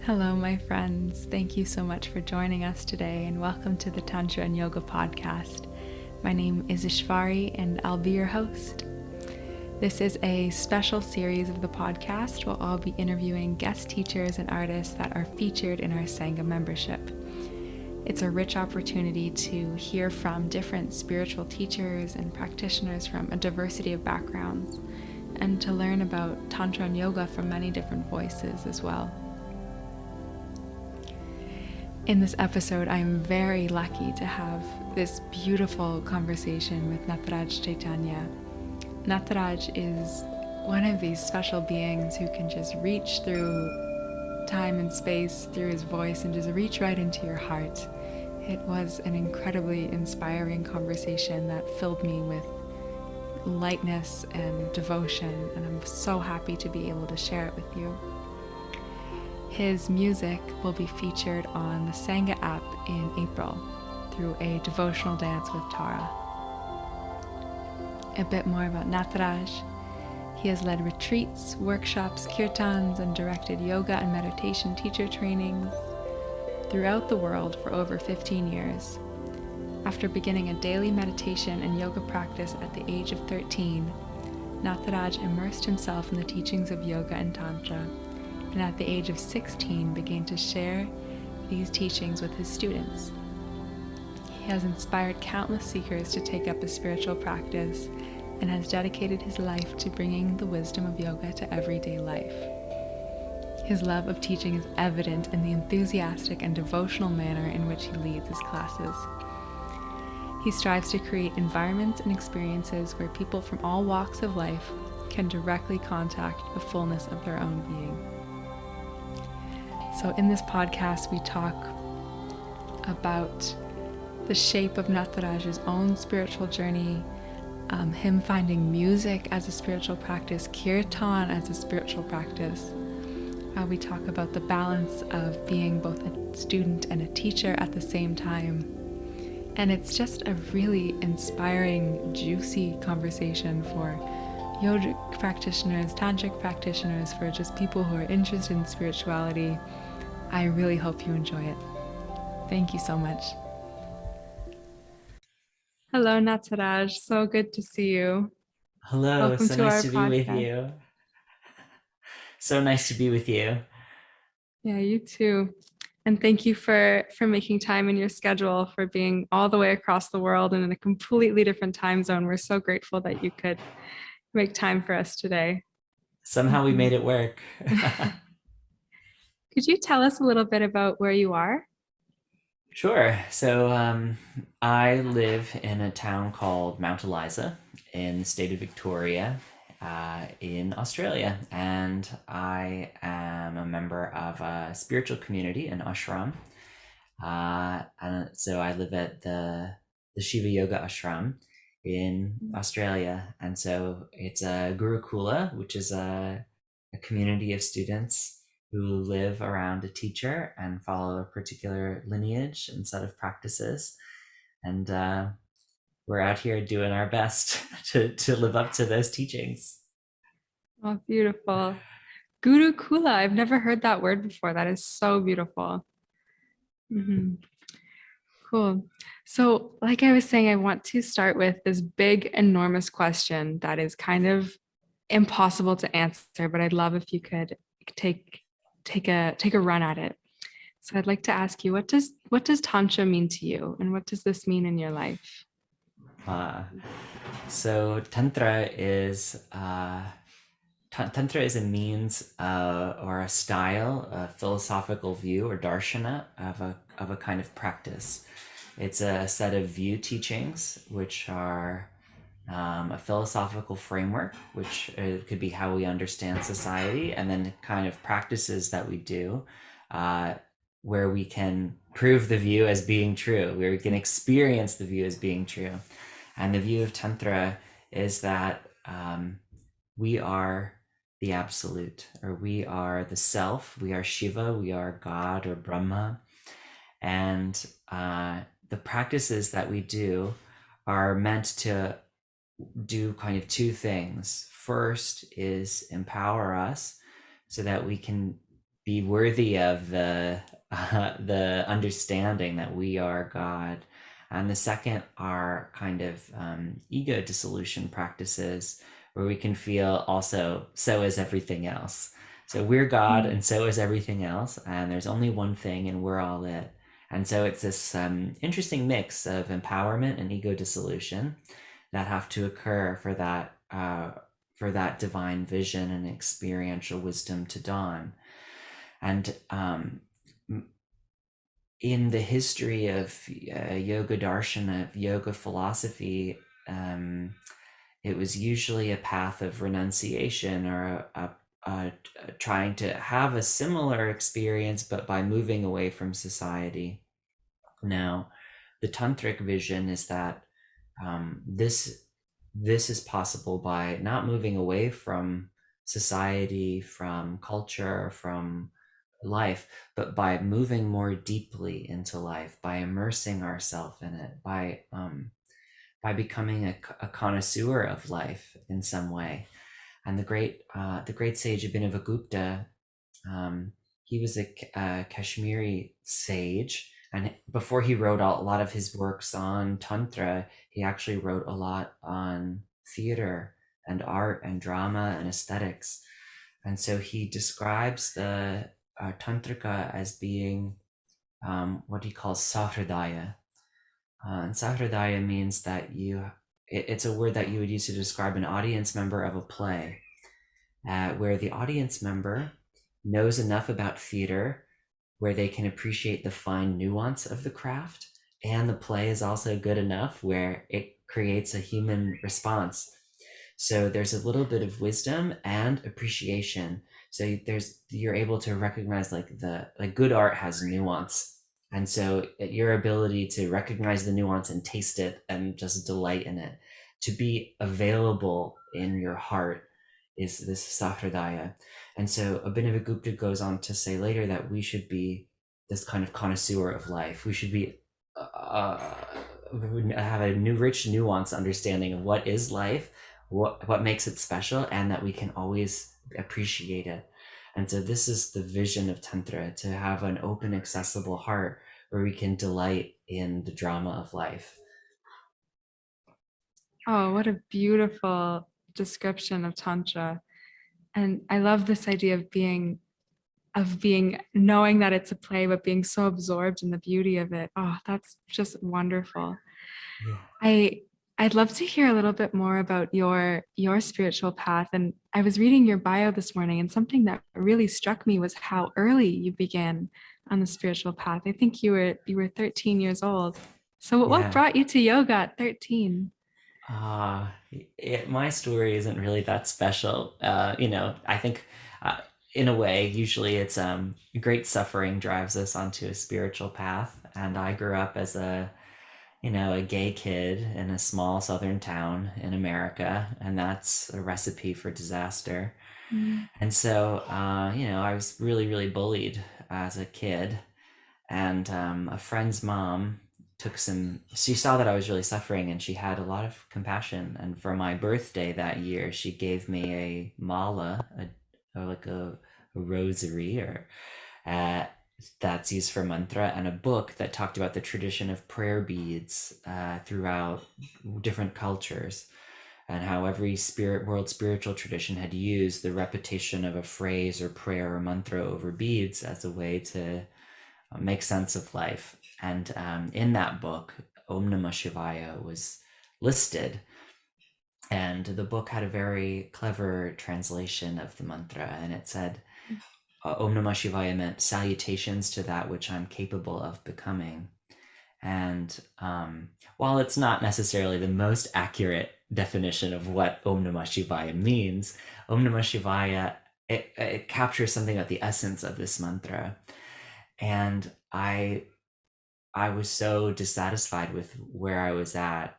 Hello, my friends. Thank you so much for joining us today, and welcome to the Tantra and Yoga podcast. My name is Ishvari, and I'll be your host. This is a special series of the podcast where I'll be interviewing guest teachers and artists that are featured in our Sangha membership. It's a rich opportunity to hear from different spiritual teachers and practitioners from a diversity of backgrounds, and to learn about Tantra and Yoga from many different voices as well. In this episode, I'm very lucky to have this beautiful conversation with Nataraj Chaitanya. Nataraj is one of these special beings who can just reach through time and space, through his voice, and just reach right into your heart. It was an incredibly inspiring conversation that filled me with lightness and devotion, and I'm so happy to be able to share it with you. His music will be featured on the Sangha app in April through a devotional dance with Tara. A bit more about Nataraj. He has led retreats, workshops, kirtans, and directed yoga and meditation teacher trainings throughout the world for over 15 years. After beginning a daily meditation and yoga practice at the age of 13, Nataraj immersed himself in the teachings of yoga and Tantra, and at the age of 16 began to share these teachings with his students. He has inspired countless seekers to take up a spiritual practice and has dedicated his life to bringing the wisdom of yoga to everyday life. His love of teaching is evident in the enthusiastic and devotional manner in which he leads his classes. He strives to create environments and experiences where people from all walks of life can directly contact the fullness of their own being. So in this podcast, we talk about the shape of Nataraj's own spiritual journey, him finding music as a spiritual practice, kirtan as a spiritual practice. We talk about the balance of being both a student and a teacher at the same time. And it's just a really inspiring, juicy conversation for yogic practitioners, tantric practitioners, for just people who are interested in spirituality. I really hope you enjoy it. Thank you so much. Hello, Nataraj. So good to see you. Hello, Welcome so to nice our to be with podcast. you. So nice to be with you. Yeah, you too. And thank you for making time in your schedule, for being all the way across the world and in a completely different time zone. We're so grateful that you could make time for us today. Somehow we made it work. Could you tell us a little bit about where you are? Sure. So I live in a town called Mount Eliza in the state of Victoria in Australia. And I am a member of a spiritual community, an ashram. And so I live at the Shiva Yoga ashram in Australia. And so it's a Gurukula, which is a community of students who live around a teacher and follow a particular lineage and set of practices. And we're out here doing our best to live up to those teachings. Oh, beautiful. Gurukula. I've never heard that word before. That is so beautiful. Mm-hmm. Cool. So, like I was saying, I want to start with this big, enormous question that is kind of impossible to answer, but I'd love if you could take a run at it. So, I'd like to ask you, what does Tantra mean to you, and what does this mean in your life? So Tantra is a means or a style, a philosophical view or darshana of a kind of practice. It's a set of view teachings, which are a philosophical framework, which could be how we understand society, and then kind of practices that we do where we can prove the view as being true, where we can experience the view as being true. And the view of Tantra is that we are the absolute, or we are the self, we are Shiva, we are God or Brahma. And the practices that we do are meant to do kind of two things. First is empower us so that we can be worthy of the understanding that we are God. And the second are kind of ego dissolution practices where we can feel also, so is everything else. So we're God Mm. and so is everything else. And there's only one thing and we're all it. And so it's this interesting mix of empowerment and ego dissolution that have to occur for that divine vision and experiential wisdom to dawn. And in the history of yoga darshana, of yoga philosophy, it was usually a path of renunciation or trying to have a similar experience, but by moving away from society. Now, the tantric vision is that this is possible by not moving away from society, from culture, from life, but by moving more deeply into life, by immersing ourselves in it, by becoming a connoisseur of life in some way. And the great sage Abhinavagupta, um, he was a Kashmiri sage, and before he wrote a lot of his works on tantra, he actually wrote a lot on theater and art and drama and aesthetics. And so he describes the tantrika as being what he calls sahridaya. And sahridaya means that it's a word that you would use to describe an audience member of a play, where the audience member knows enough about theater where they can appreciate the fine nuance of the craft, and the play is also good enough where it creates a human response. So there's a little bit of wisdom and appreciation. So you're able to recognize like good art has nuance, and so your ability to recognize the nuance and taste it and just delight in it, to be available in your heart, is this sahridaya. And so Abhinavagupta goes on to say later that we should be this kind of connoisseur of life. We should be have a new rich nuance understanding of what is life, what makes it special, and that we can always appreciate it. And so this is the vision of tantra, to have an open, accessible heart where we can delight in the drama of life. Oh, what a beautiful description of Tantra. And I love this idea of being knowing that it's a play, but being so absorbed in the beauty of it. Oh, that's just wonderful. Yeah. I I'd love to hear a little bit more about your spiritual path. And I was reading your bio this morning, and something that really struck me was how early you began on the spiritual path. I think you were 13 years old. So what Yeah. brought you to yoga at 13? Uh, my story isn't really that special. I think uh, in a way, usually it's great suffering drives us onto a spiritual path. And I grew up as a gay kid in a small southern town in America, and that's a recipe for disaster. Mm. And so, I was really, really bullied as a kid, and a friend's mom she saw that I was really suffering, and she had a lot of compassion. And for my birthday that year, she gave me a mala, a rosary, or uh, that's used for mantra, and a book that talked about the tradition of prayer beads throughout different cultures, and how every world spiritual tradition had used the repetition of a phrase or prayer or mantra over beads as a way to make sense of life. And in that book, Om Namah Shivaya was listed, and the book had a very clever translation of the mantra, and it said, Om Namah Shivaya meant salutations to that which I'm capable of becoming. And while it's not necessarily the most accurate definition of what Om Namah Shivaya means, Om Namah Shivaya, it captures something about the essence of this mantra. And I was so dissatisfied with where I was at,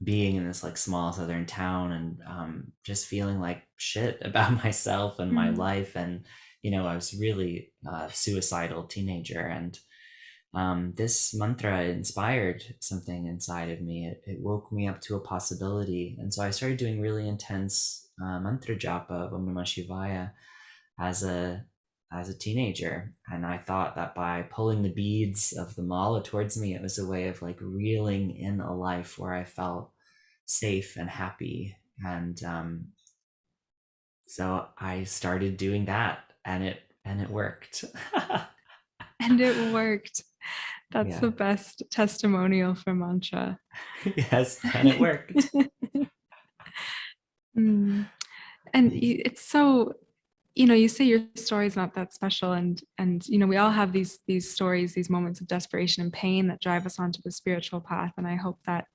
being in this like small southern town, and just feeling like shit about myself and my Mm. life. And I was really a suicidal teenager, and this mantra inspired something inside of me. It woke me up to a possibility, and so I started doing really intense mantra japa of Om Namah Shivaya as a as a teenager, and I thought that by pulling the beads of the mala towards me, it was a way of like reeling in a life where I felt safe and happy. And so I started doing that, and it worked. And it worked. That's Yeah. the best testimonial for mantra. Yes, and it worked. Mm. And it's so, you say your story is not that special, and we all have these stories, these moments of desperation and pain that drive us onto the spiritual path. And I hope that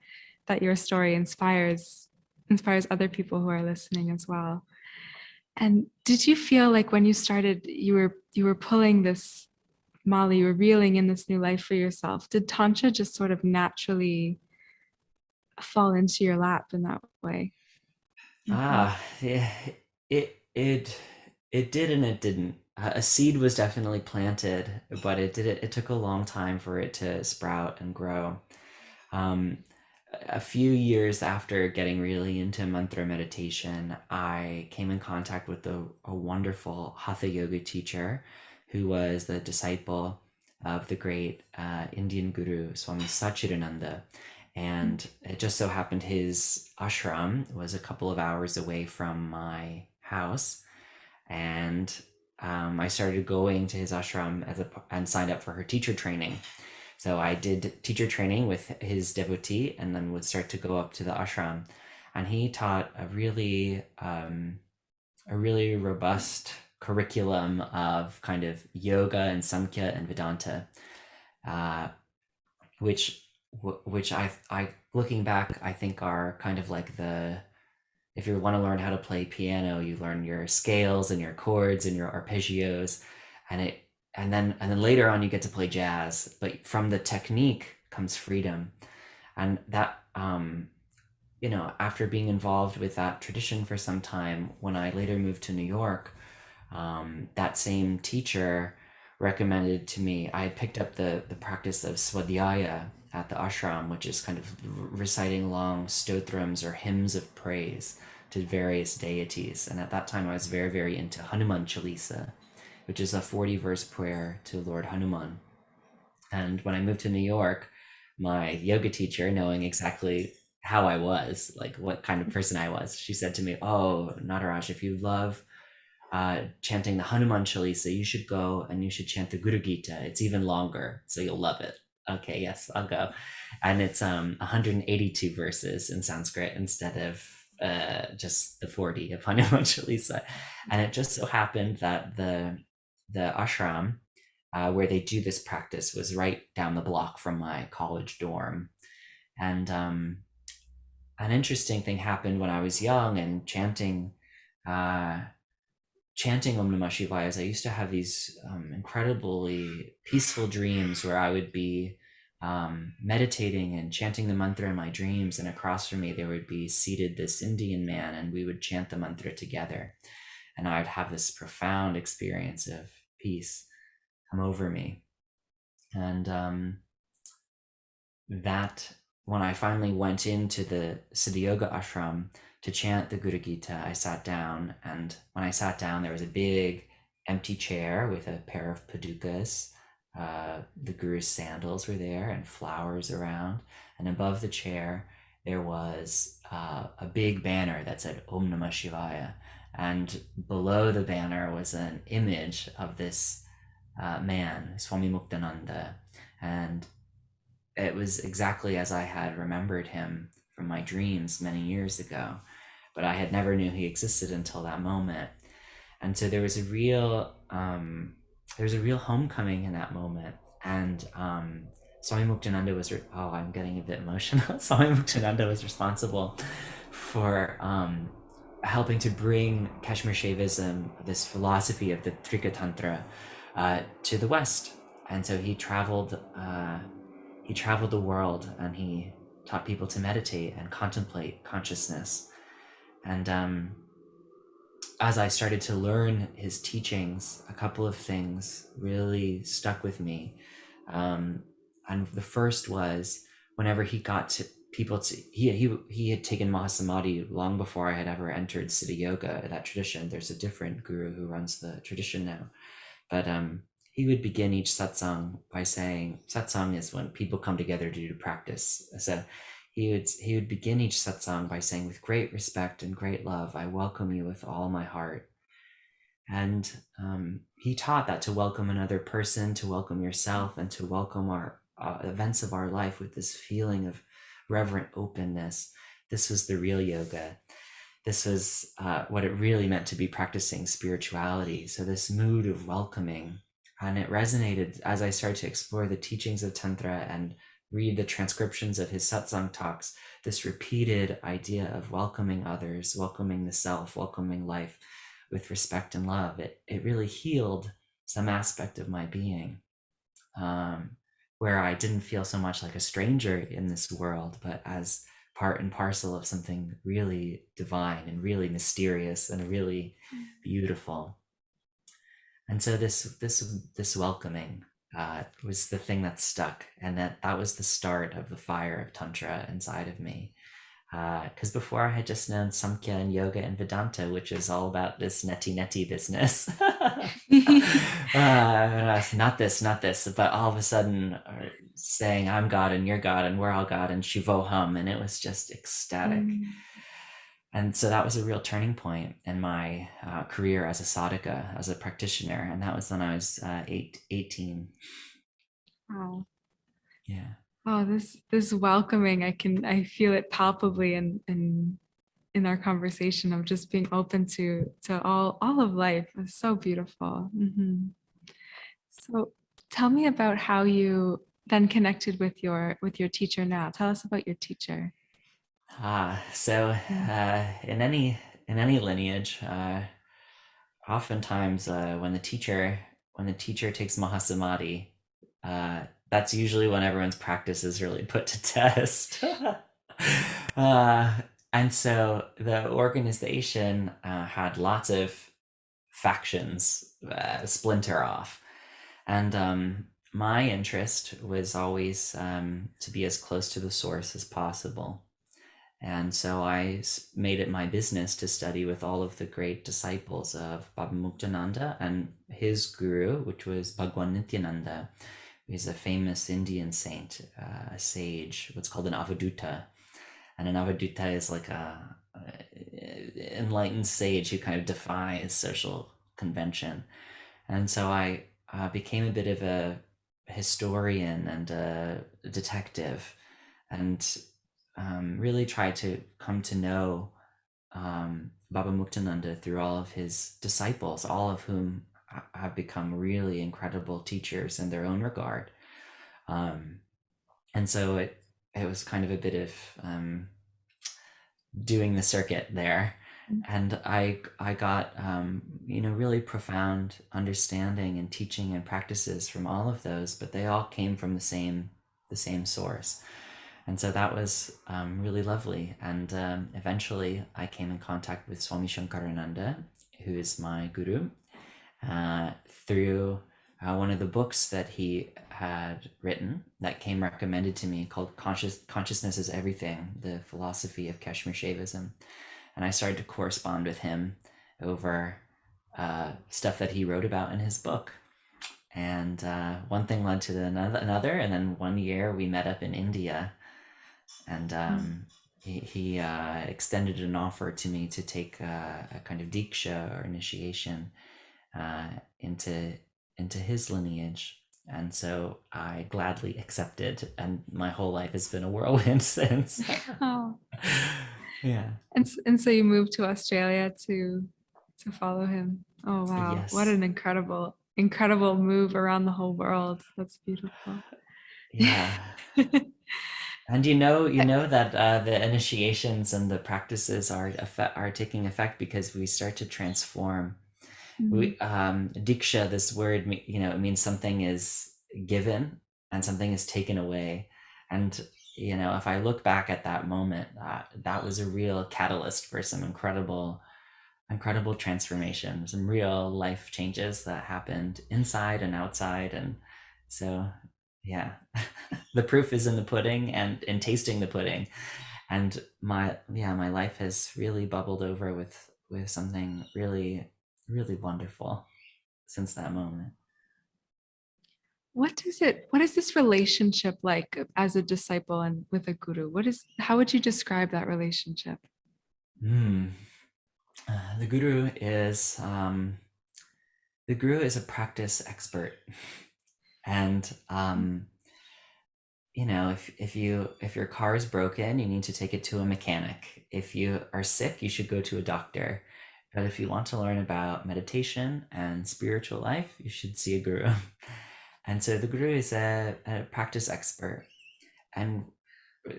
your story inspires other people who are listening as well. And did you feel like when you started, you were pulling this Molly, you were reeling in this new life for yourself? Did Tantra just sort of naturally fall into your lap in that way? Mm-hmm. Yeah, it it it did and it didn't. A seed was definitely planted, but it took a long time for it to sprout and grow. Um, a few years after getting really into mantra meditation, I came in contact with a wonderful hatha yoga teacher who was the disciple of the great Indian guru Swami Sachidananda. And it just so happened his ashram was a couple of hours away from my house. And I started going to his ashram and signed up for her teacher training. So I did teacher training with his devotee, and then would start to go up to the ashram. And he taught a really robust curriculum of kind of yoga and Samkhya and Vedanta, uh, which which I looking back, I think are kind of like the, if you want to learn how to play piano, you learn your scales and your chords and your arpeggios, and then later on you get to play jazz. But from the technique comes freedom, and that after being involved with that tradition for some time, when I later moved to New York, that same teacher recommended to me. I had picked up the practice of swadhyaya at the ashram, which is kind of reciting long stotrams or hymns of praise to various deities. And at that time, I was very, very into Hanuman Chalisa, which is a 40-verse prayer to Lord Hanuman. And when I moved to New York, my yoga teacher, knowing exactly how I was, like what kind of person I was, she said to me, "Oh, Nataraj, if you love chanting the Hanuman Chalisa, you should go and you should chant the Guru Gita. It's even longer, so you'll love it." Okay, yes, I'll go. And it's 182 verses in Sanskrit instead of just the 40 of Hanuman Chalisa. And it just so happened that the ashram where they do this practice was right down the block from my college dorm. And an interesting thing happened when I was young and uh, chanting Om Namah Shivaya. Is I used to have these incredibly peaceful dreams where I would be meditating and chanting the mantra in my dreams, and across from me there would be seated this Indian man, and we would chant the mantra together. And I would have this profound experience of peace come over me. And that when I finally went into the Siddha Yoga ashram to chant the Guru Gita, I sat down, and when I sat down, there was a big empty chair with a pair of padukas. The Guru's sandals were there and flowers around, and above the chair there was a big banner that said Om Namah Shivaya, and below the banner was an image of this man, Swami Muktananda, and it was exactly as I had remembered him from my dreams many years ago, but I had never knew he existed until that moment. And so there was a real homecoming in that moment. And Swami Muktananda I'm getting a bit emotional. Swami Muktananda was responsible for helping to bring Kashmir Shaivism, this philosophy of the Trika Tantra, to the West. And so he traveled the world, and he taught people to meditate and contemplate consciousness. And as I started to learn his teachings, a couple of things really stuck with me. And the first was whenever he got to people to he had taken Mahasamadhi long before I had ever entered Siddha Yoga, that tradition. There's a different guru who runs the tradition now. But he would begin each satsang by saying, satsang is when people come together to do practice. So he would begin each satsang by saying, with great respect and great love, I welcome you with all my heart. And he taught that to welcome another person, to welcome yourself, and to welcome our events of our life with this feeling of reverent openness. This was the real yoga. This was what it really meant to be practicing spirituality. So this mood of welcoming, and it resonated as I started to explore the teachings of Tantra and read the transcriptions of his satsang talks, this repeated idea of welcoming others, welcoming the self, welcoming life with respect and love. It really healed some aspect of my being, where I didn't feel so much like a stranger in this world, but as part and parcel of something really divine and really mysterious and really beautiful. And so this welcoming was the thing that stuck, and that was the start of the fire of Tantra inside of me. Because before I had just known Samkhya and Yoga and Vedanta, which is all about this neti business. Not this, but all of a sudden saying I'm God and you're God and we're all God and Shivoham, and it was just ecstatic. And so that was a real turning point in my career as a sadhaka, as a practitioner, and that was when I was 18. Wow. Yeah. Oh, this welcoming, I feel it palpably in our conversation of just being open to all of life. It's so beautiful. So tell me about how you then connected with your teacher now. Tell us about your teacher. So Mm. in any lineage, oftentimes when the teacher takes Mahasamadhi, that's usually when everyone's practice is really put to test. uh, and so the organization had lots of factions splinter off, and my interest was always to be as close to the source as possible. And so I made it my business to study with all of the great disciples of Baba Muktananda and his guru, which was Bhagwan Nityananda, who's a famous Indian saint, a sage, what's called an avadhuta. And an avadhuta is like a enlightened sage who kind of defies social convention. And so I became a bit of a historian and a detective, and really tried to come to know Baba Muktananda through all of his disciples, all of whom have become really incredible teachers in their own regard. Um, and so it was kind of a bit of doing the circuit there, and I got really profound understanding and teaching and practices from all of those, but they all came from the same source. And so that was really lovely. And eventually I came in contact with Swami Shankarananda, who is my guru, through one of the books that he had written that came recommended to me, called Consciousness is Everything, the Philosophy of Kashmir Shaivism. And I started to correspond with him over stuff that he wrote about in his book. And one thing led to another, and then one year we met up in India, and he extended an offer to me to take a kind of diksha or initiation into his lineage. And so I gladly accepted, and my whole life has been a whirlwind since. Oh, Yeah. and so you moved to Australia to follow him. Oh wow, what Yes. an incredible move around the whole world. That's beautiful. Yeah. And you know that the initiations and the practices are taking effect because we start to transform. Mm. Diksha, this word, it means something is given and something is taken away. And if I look back at that moment, that was a real catalyst for some incredible transformation, some real life changes that happened inside and outside. And so, yeah, the proof is in the pudding and in tasting the pudding. And my life has really bubbled over with something really, really wonderful. since that moment. What is this relationship like as a disciple and with a guru? How would you describe that relationship? Hmm. The guru is a practice expert, and if your car is broken, you need to take it to a mechanic. If you are sick, you should go to a doctor. But if you want to learn about meditation and spiritual life, you should see a guru. And so the guru is a practice expert, and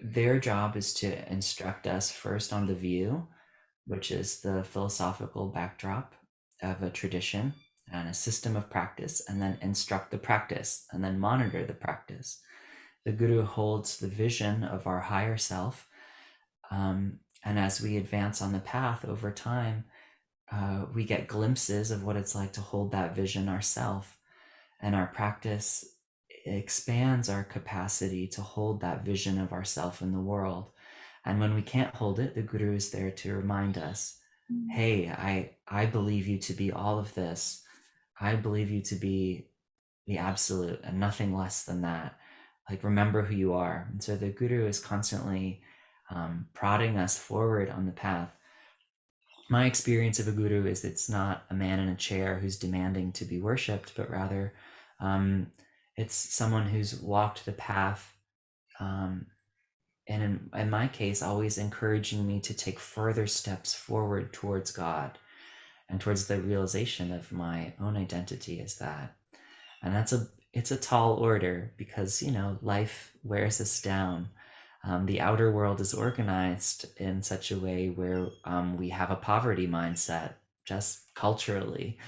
their job is to instruct us first on the view, which is the philosophical backdrop of a tradition and a system of practice, and then instruct the practice and then monitor the practice. The guru holds the vision of our higher self. And as we advance on the path over time, we get glimpses of what it's like to hold that vision ourselves. And our practice expands our capacity to hold that vision of ourself in the world. And when we can't hold it, the guru is there to remind us, hey, I believe you to be all of this. I believe you to be the absolute and nothing less than that. Like, remember who you are. And so the guru is constantly prodding us forward on the path. My experience of a guru is it's not a man in a chair who's demanding to be worshipped, but rather it's someone who's walked the path, and in my case, always encouraging me to take further steps forward towards God and towards the realization of my own identity as that. And it's a tall order, because life wears us down. The outer world is organized in such a way where we have a poverty mindset, just culturally.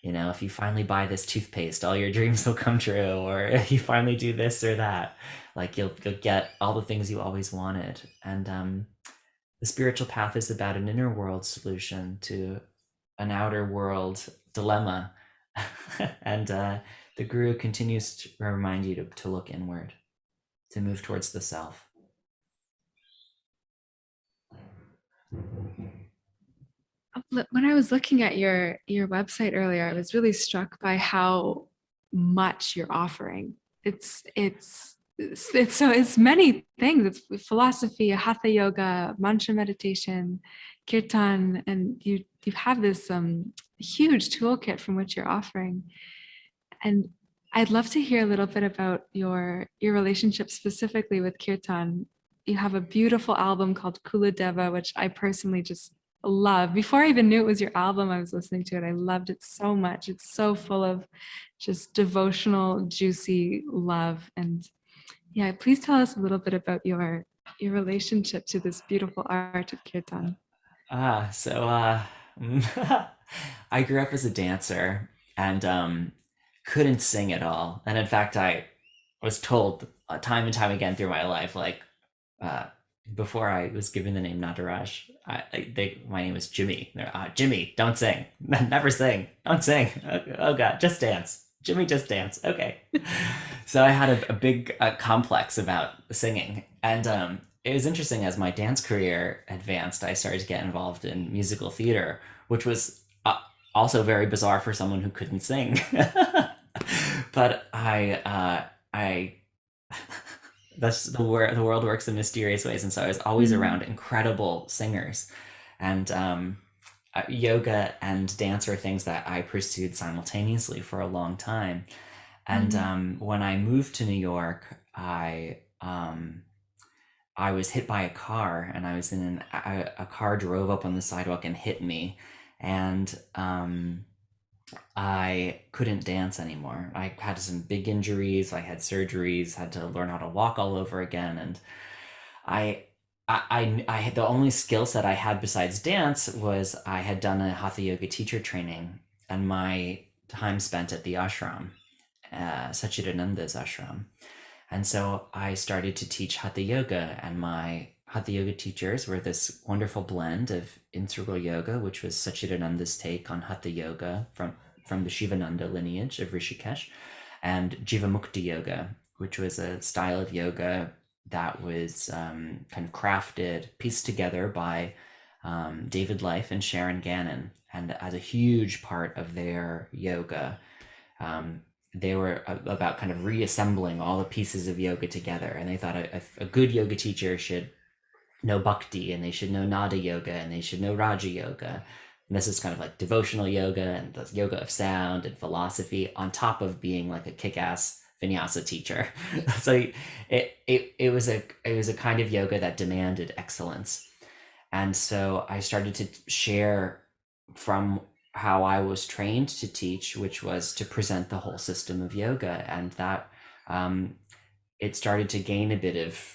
If you finally buy this toothpaste, all your dreams will come true, or if you finally do this or that, like you'll get all the things you always wanted. And the spiritual path is about an inner world solution to an outer world dilemma. And the guru continues to remind you to look inward, to move towards the self. When I was looking at your website earlier, I was really struck by how much you're offering. It's many things. It's philosophy, hatha yoga, mantra meditation, kirtan, and you have this huge toolkit from which you're offering. And I'd love to hear a little bit about your relationship specifically with kirtan. You have a beautiful album called Kula Deva, which I personally just love. Before I even knew it was your album, I was listening to it. I loved it so much. It's so full of just devotional, juicy love. And yeah, please tell us a little bit about your relationship to this beautiful art of kirtan. So I grew up as a dancer, and couldn't sing at all. And in fact, I was told time and time again through my life, like uh, before I was given the name Nataraj, my name was Jimmy. Jimmy, don't sing. Never sing. Don't sing. Oh God, just dance. Jimmy, just dance. Okay. So I had a big complex about singing. And it was interesting, as my dance career advanced, I started to get involved in musical theater, which was also very bizarre for someone who couldn't sing. But I that's the world works in mysterious ways, and so I was always around incredible singers, and yoga and dance are things that I pursued simultaneously for a long time. And when I moved to New York, I was hit by a car, and I was in a car drove up on the sidewalk and hit me, and I couldn't dance anymore. I had some big injuries. I had surgeries, had to learn how to walk all over again. And I, I had the only skill set I had besides dance was I had done a hatha yoga teacher training, and my time spent at the ashram, Satchidananda's ashram. And so I started to teach hatha yoga, and my hatha yoga teachers were this wonderful blend of integral yoga, which was Satchidananda's take on hatha yoga from the Shivananda lineage of Rishikesh, and Jivamukti yoga, which was a style of yoga that was kind of crafted, pieced together by David Life and Sharon Gannon. And as a huge part of their yoga, um, they were about kind of reassembling all the pieces of yoga together. And they thought a good yoga teacher should know bhakti, and they should know nada yoga, and they should know raja yoga. And this is kind of like devotional yoga and the yoga of sound and philosophy on top of being like a kick-ass vinyasa teacher. So it was a kind of yoga that demanded excellence. And so I started to share from how I was trained to teach, which was to present the whole system of yoga. And that um, it started to gain a bit of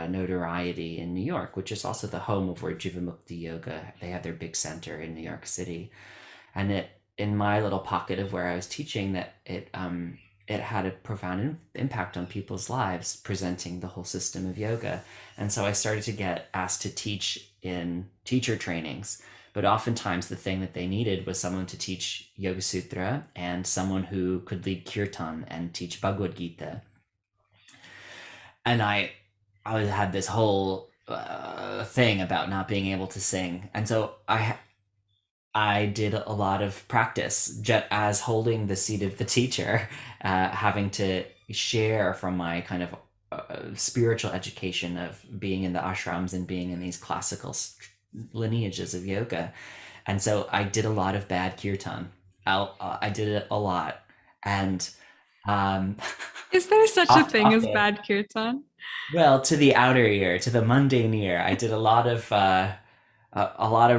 notoriety in New York, which is also the home of where Jivamukti Yoga, they have their big center in New York City. And it, in my little pocket of where I was teaching, that it had a profound impact on people's lives, presenting the whole system of yoga. And so I started to get asked to teach in teacher trainings. But oftentimes the thing that they needed was someone to teach Yoga Sutra and someone who could lead Kirtan and teach Bhagavad Gita. And I had this whole thing about not being able to sing, and so I did a lot of practice just as holding the seat of the teacher, having to share from my kind of spiritual education of being in the ashrams and being in these classical lineages of yoga. And so I did a lot of bad kirtan. I did it a lot. And um, Is there such a thing as often, bad kirtan? well, to the outer ear, to the mundane ear, I did a lot of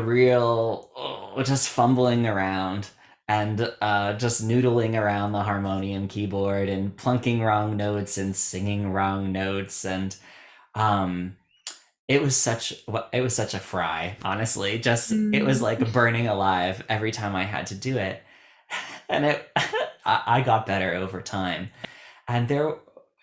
real just fumbling around and just noodling around the harmonium keyboard and plunking wrong notes and singing wrong notes. And um, it was such a fry, honestly. Just it was Mm. like burning alive every time I had to do it, and it I got better over time. And there,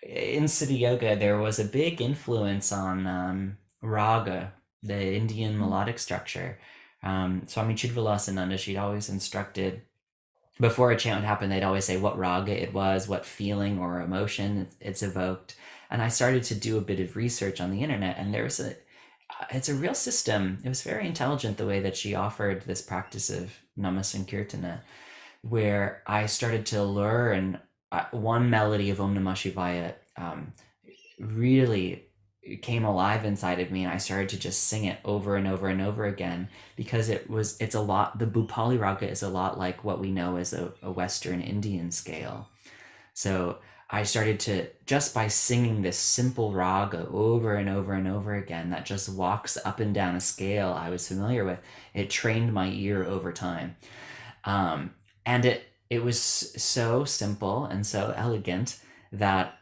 in City Yoga, there was a big influence on raga, the Indian melodic structure. Swami Chidvilasananda, she'd always instructed before a chant would happen, they'd always say what raga it was, what feeling or emotion it's evoked. And I started to do a bit of research on the internet, and it's a real system. It was very intelligent the way that she offered this practice of namas and kirtana, where I started to learn one melody of Om Namah Shivaya really came alive inside of me, and I started to just sing it over and over and over again because it's a lot. The Bhupali Raga is a lot like what we know as a Western Indian scale. So I started to, just by singing this simple raga over and over and over again that just walks up and down a scale I was familiar with, it trained my ear over time. And it was so simple and so elegant that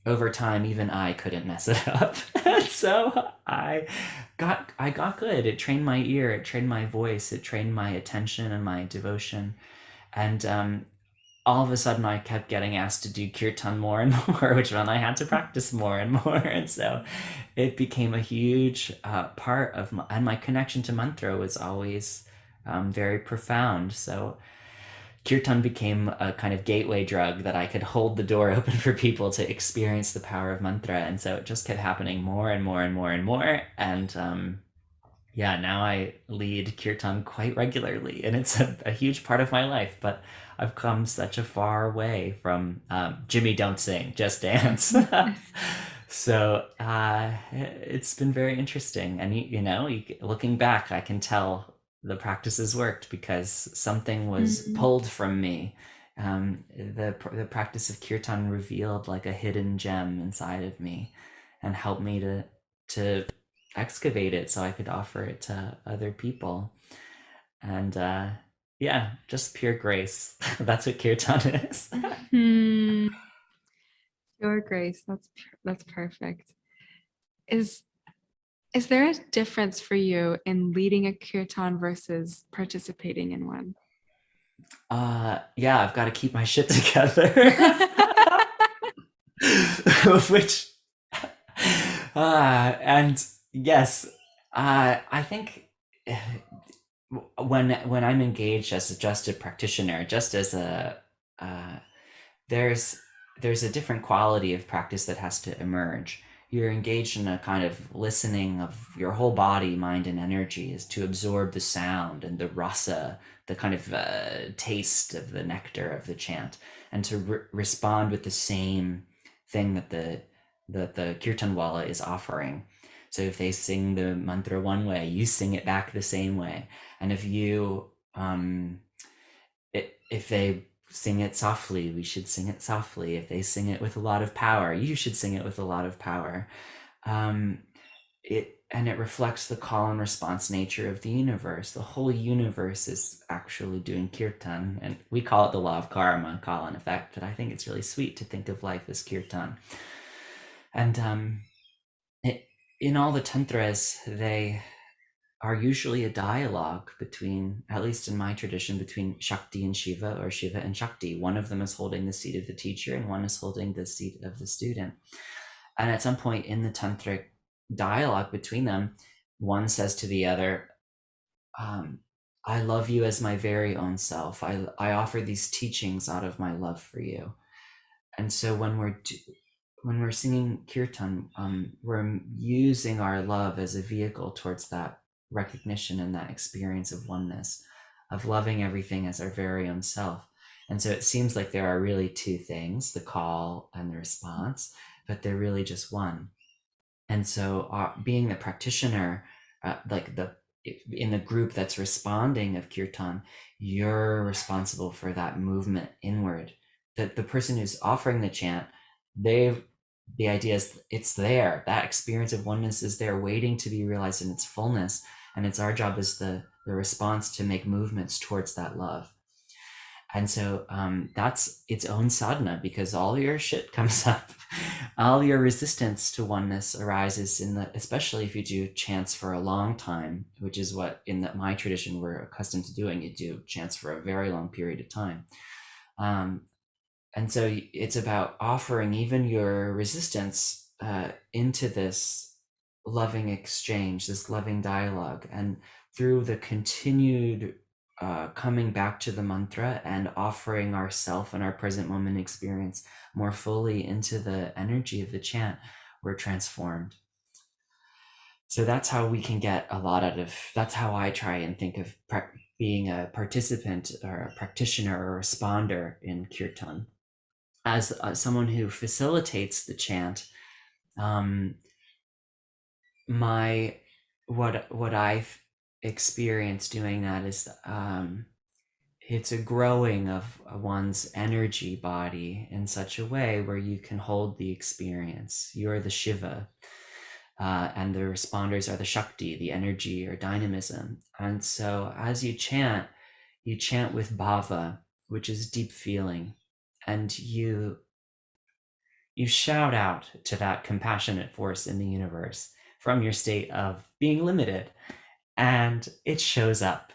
over time even I couldn't mess it up. So I got good. It trained my ear, it trained my voice, it trained my attention and my devotion. And all of a sudden I kept getting asked to do kirtan more and more, which meant I had to practice more and more. And so it became a huge part of and my connection to mantra was always very profound. So kirtan became a kind of gateway drug that I could hold the door open for people to experience the power of mantra. And so it just kept happening more and more and more and more. And yeah, now I lead kirtan quite regularly, and it's a huge part of my life. But I've come such a far way from Jimmy, don't sing, just dance. So it's been very interesting, and looking back, I can tell the practices worked because something was Mm. pulled from me. The practice of kirtan revealed like a hidden gem inside of me, and helped me to excavate it so I could offer it to other people. And yeah, just pure grace. That's what kirtan is. Hmm. Your grace. That's perfect. Is is there a difference for you in leading a kirtan versus participating in one? Yeah, I've got to keep my shit together. Which, and yes, I think when I'm engaged as just a practitioner, just as uh, there's there's a different quality of practice that has to emerge. you're engaged in a kind of listening of your whole body, mind, and energy, is to absorb the sound and the rasa, the kind of taste of the nectar of the chant, and to respond with the same thing that the kirtanwala is offering. So if they sing the mantra one way, you sing it back the same way. And if you if they sing it softly, we should sing it softly. If they sing it with a lot of power, you should sing it with a lot of power. It reflects the call and response nature of the universe. The whole universe is actually doing kirtan, and we call it the law of karma, call and effect. But I think it's really sweet to think of life as kirtan. And in all the tantras, they are usually a dialogue between, at least in my tradition, between Shakti and Shiva, or Shiva and Shakti. One of them is holding the seat of the teacher, and one is holding the seat of the student. And at some point in the tantric dialogue between them, one says to the other, I love you as my very own self. I offer these teachings out of my love for you. And so when we're singing kirtan, we're using our love as a vehicle towards that recognition and that experience of oneness, of loving everything as our very own self. And so it seems like there are really two things, the call and the response, but they're really just one. And so being the practitioner, in the group that's responding of kirtan, you're responsible for that movement inward. The person who's offering the chant, the idea is it's there. That experience of oneness is there, waiting to be realized in its fullness. And it's our job as the response to make movements towards that love. And so that's its own sadhana, because all your shit comes up. All your resistance to oneness arises especially if you do chants for a long time, which is what in my tradition we're accustomed to doing. You do chants for a very long period of time. And so it's about offering even your resistance into this loving exchange, this loving dialogue. And through the continued coming back to the mantra and offering ourself and our present moment experience more fully into the energy of the chant, we're transformed. So that's how we can get a lot out of, that's how I try and think of being a participant or a practitioner or a responder in kirtan. As someone who facilitates the chant, what I've experienced doing that is it's a growing of one's energy body in such a way where you can hold the experience. You're the Shiva, and the responders are the Shakti, the energy or dynamism. And so as you chant with bhava, which is deep feeling, and you shout out to that compassionate force in the universe from your state of being limited, and it shows up,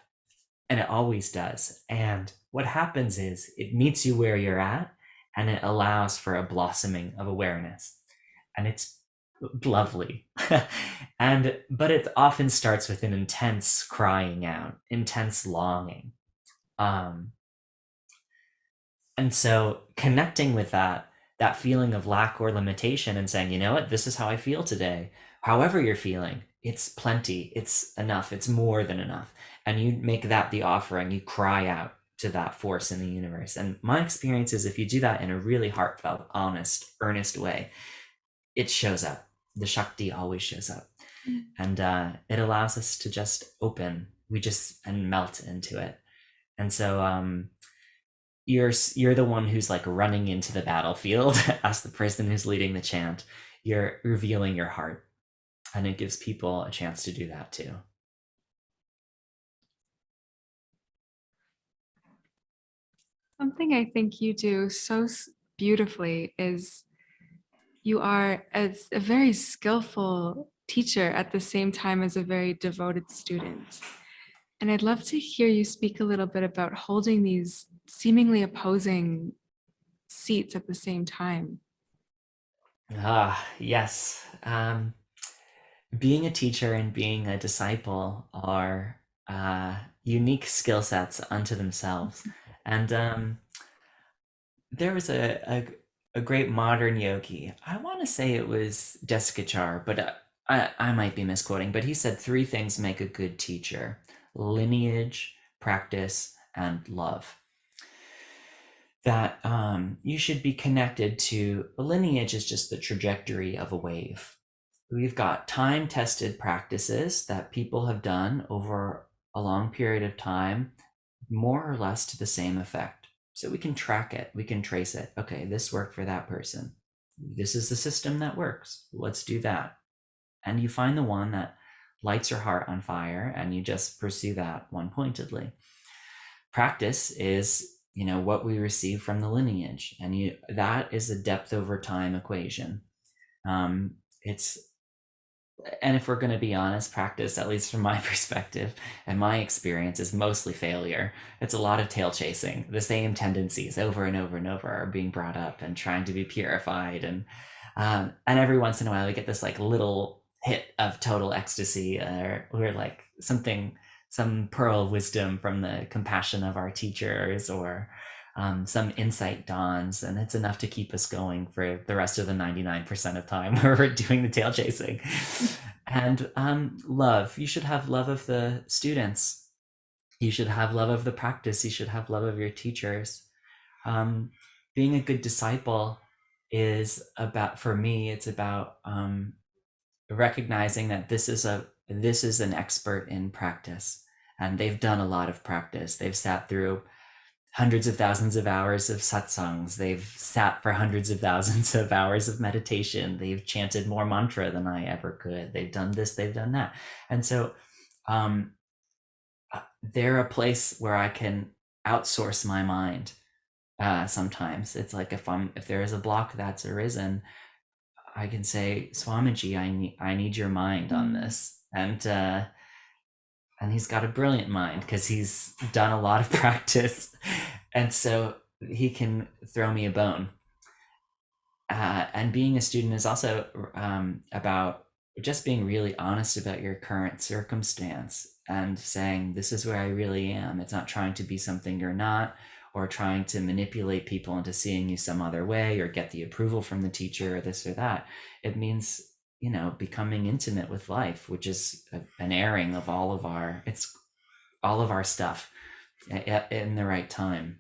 and it always does. And what happens is it meets you where you're at, and it allows for a blossoming of awareness, and it's lovely. But it often starts with an intense crying out, intense longing. And so connecting with that feeling of lack or limitation and saying, you know what, this is how I feel today. However you're feeling, it's plenty, it's enough, it's more than enough. And you make that the offering, you cry out to that force in the universe. And my experience is if you do that in a really heartfelt, honest, earnest way, it shows up. The Shakti always shows up. And it allows us to just open, and melt into it. And so you're the one who's like running into the battlefield as the person who's leading the chant. You're revealing your heart, and it gives people a chance to do that too. Something I think you do so beautifully is you are as a very skillful teacher at the same time as a very devoted student. And I'd love to hear you speak a little bit about holding these seemingly opposing seats at the same time. Yes. Being a teacher and being a disciple are unique skill sets unto themselves. And there was a great modern yogi. I want to say it was Deskachar, but I might be misquoting. But he said three things make a good teacher: lineage, practice, and love. That you should be connected to a lineage is just the trajectory of a wave. We've got time tested practices that people have done over a long period of time, more or less to the same effect. So we can track it, we can trace it. Okay, this worked for that person. This is the system that works. Let's do that. And you find the one that lights your heart on fire and you just pursue that one pointedly. Practice is, what we receive from the lineage, and that is a depth over time equation. It's And if we're going to be honest, practice, at least from my perspective and my experience, is mostly failure. It's a lot of tail chasing. The same tendencies over and over and over are being brought up and trying to be purified. And every once in a while we get this like little hit of total ecstasy, or like some pearl of wisdom from the compassion of our teachers, or some insight dawns, and it's enough to keep us going for the rest of the 99% of time where we're doing the tail chasing. And love, you should have love of the students. You should have love of the practice. You should have love of your teachers. Being a good disciple is about, for me, it's about recognizing that this is an expert in practice, and they've done a lot of practice. They've sat through hundreds of thousands of hours of satsangs. They've sat for hundreds of thousands of hours of meditation. They've chanted more mantra than I ever could. They've done this, they've done that. And so um, they're a place where I can outsource my mind. Sometimes it's like if there is a block that's arisen, I can say, Swamiji, I need your mind on this. And he's got a brilliant mind because he's done a lot of practice, and so he can throw me a bone. And being a student is also about just being really honest about your current circumstance and saying, this is where I really am. It's not trying to be something you're not, or trying to manipulate people into seeing you some other way, or get the approval from the teacher, or this or that. It means, becoming intimate with life, which is an airing of all of our stuff in the right time.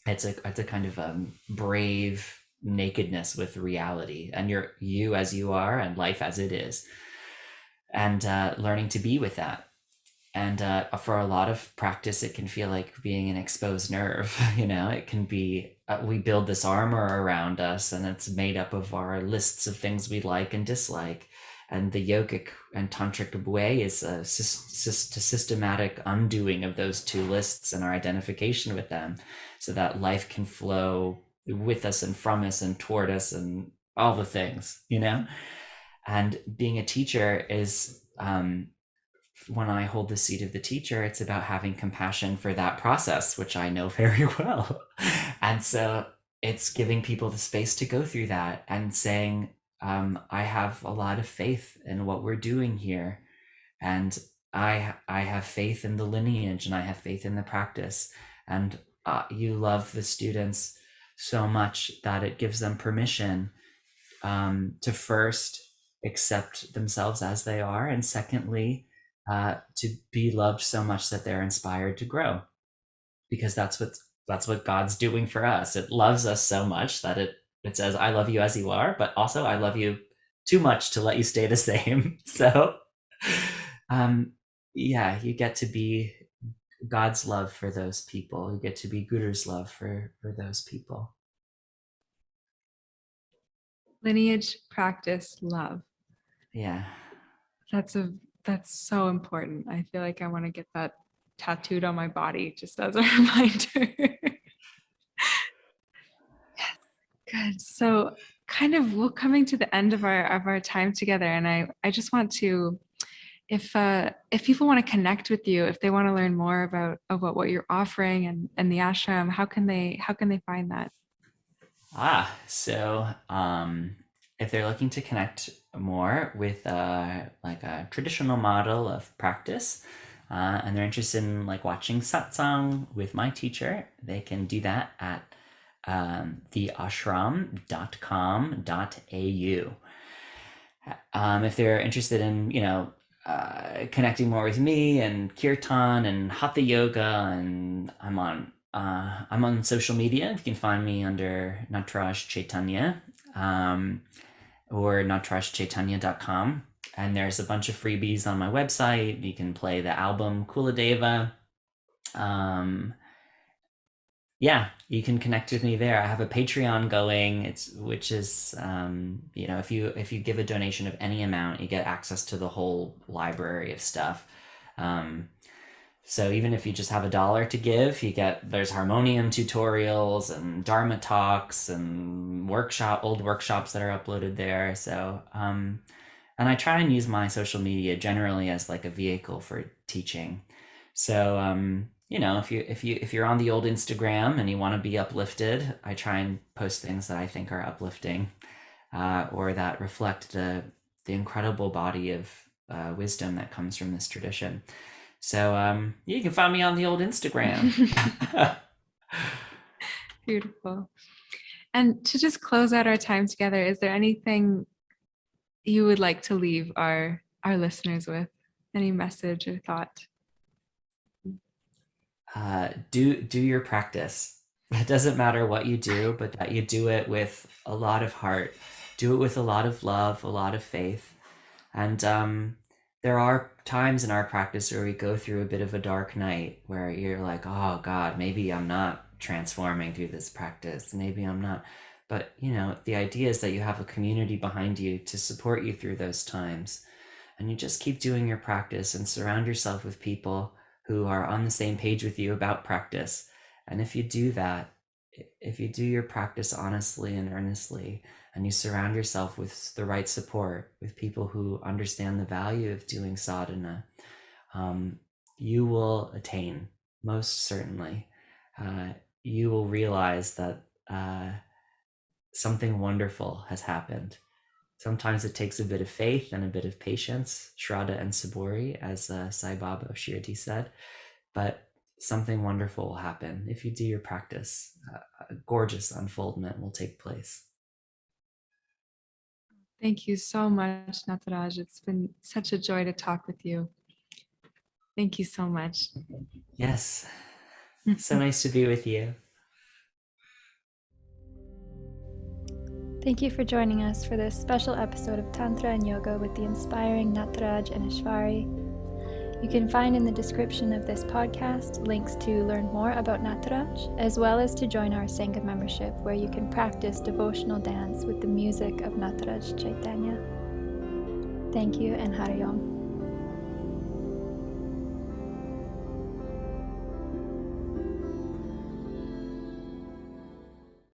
It's a kind of brave nakedness with reality, and you as you are, and life as it is, and learning to be with that. And for a lot of practice, it can feel like being an exposed nerve. It can be, we build this armor around us, and it's made up of our lists of things we like and dislike. And the yogic and tantric way is a systematic undoing of those two lists and our identification with them, so that life can flow with us and from us and toward us and all the things. And being a teacher is, when I hold the seat of the teacher, it's about having compassion for that process, which I know very well. And so it's giving people the space to go through that and saying, I have a lot of faith in what we're doing here. And I have faith in the lineage, and I have faith in the practice. And you love the students so much that it gives them permission to first accept themselves as they are, and secondly, to be loved so much that they're inspired to grow, because that's what God's doing for us. It loves us so much that it says, I love you as you are, but also I love you too much to let you stay the same. So you get to be God's love for those people. You get to be Guru's love for those people. Lineage, practice, love. Yeah. That's so important. I feel like I want to get that tattooed on my body just as a reminder. Yes, good. So we're coming to the end of our time together, and I just want to, if people want to connect with you, if they want to learn more about what you're offering and the ashram, how can they find that? So if they're looking to connect more with like a traditional model of practice, and they're interested in like watching satsang with my teacher, they can do that at theashram.com.au. If they're interested in, connecting more with me and Kirtan and Hatha Yoga, and I'm on social media. You can find me under Nataraj Chaitanya, or natarajchaitanya.com. And there's a bunch of freebies on my website. You can play the album Kuladeva. You can connect with me there. I have a Patreon going. Which is if you give a donation of any amount, you get access to the whole library of stuff. So even if you just have $1 to give, there's harmonium tutorials and Dharma talks and old workshops that are uploaded there. So and I try and use my social media generally as like a vehicle for teaching. So if you're on the old Instagram and you want to be uplifted, I try and post things that I think are uplifting, or that reflect the incredible body of wisdom that comes from this tradition. So you can find me on the old Instagram. Beautiful. And to just close out our time together, is there anything you would like to leave our listeners with? Any message or thought? Do your practice. It doesn't matter what you do, but that you do it with a lot of heart. Do it with a lot of love, a lot of faith. And there are times in our practice where we go through a bit of a dark night, where you're like, oh God, maybe I'm not transforming through this practice. Maybe I'm not. But, the idea is that you have a community behind you to support you through those times. And you just keep doing your practice and surround yourself with people who are on the same page with you about practice. And if you do that, if you do your practice honestly and earnestly, and you surround yourself with the right support, with people who understand the value of doing sadhana, you will attain, most certainly. You will realize that something wonderful has happened. Sometimes it takes a bit of faith and a bit of patience, Shraddha and Saburi, as Sai Baba of Shirdi said, but something wonderful will happen. If you do your practice, a gorgeous unfoldment will take place. Thank you so much, Nataraj. It's been such a joy to talk with you. Thank you so much. Yes, so nice to be with you. Thank you for joining us for this special episode of Tantra and Yoga with the inspiring Nataraj and Ishvari. You can find in the description of this podcast links to learn more about Nataraj, as well as to join our Sangha membership, where you can practice devotional dance with the music of Nataraj Chaitanya. Thank you and Hari Om.